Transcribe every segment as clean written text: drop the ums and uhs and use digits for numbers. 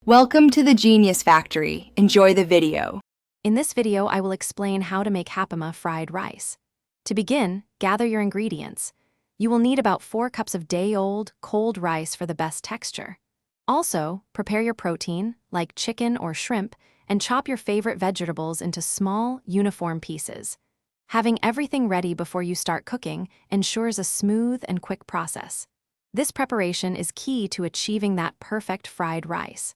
Welcome to the Genius Factory. Enjoy the video. In this video, I will explain how to make Hapima fried rice. To begin, gather your ingredients. You will need about 4 cups of day-old, cold rice for the best texture. Also, prepare your protein, like chicken or shrimp, and chop your favorite vegetables into small, uniform pieces. Having everything ready before you start cooking ensures a smooth and quick process. This preparation is key to achieving that perfect fried rice.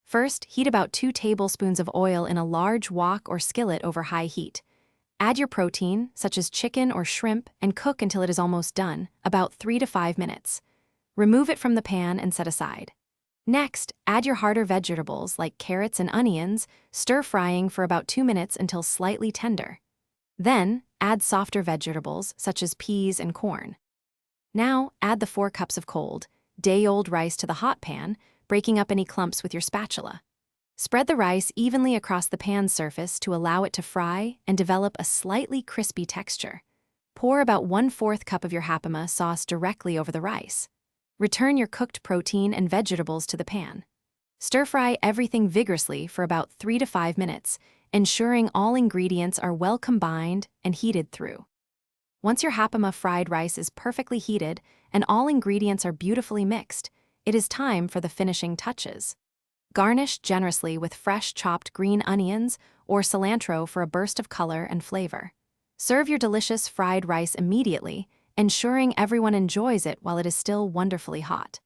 First, heat about 2 tablespoons of oil in a large wok or skillet over high heat. Add your protein, such as chicken or shrimp, and cook until it is almost done, about 3 to 5 minutes. Remove it from the pan and set aside. Next, add your harder vegetables like carrots and onions, stir-frying for about 2 minutes until slightly tender. Then, add softer vegetables such as peas and corn. Now, add the 4 cups of cold, day-old rice to the hot pan, breaking up any clumps with your spatula. Spread the rice evenly across the pan's surface to allow it to fry and develop a slightly crispy texture. Pour about 1/4 cup of your Hapima sauce directly over the rice. Return your cooked protein and vegetables to the pan. Stir-fry everything vigorously for about 3 to 5 minutes, ensuring all ingredients are well combined and heated through. Once your Hapima fried rice is perfectly heated and all ingredients are beautifully mixed, it is time for the finishing touches. Garnish generously with fresh chopped green onions or cilantro for a burst of color and flavor. Serve your delicious fried rice immediately, ensuring everyone enjoys it while it is still wonderfully hot.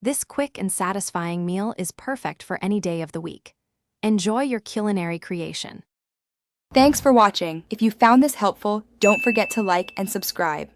This quick and satisfying meal is perfect for any day of the week. Enjoy your culinary creation. Thanks for watching. If you found this helpful, don't forget to like and subscribe.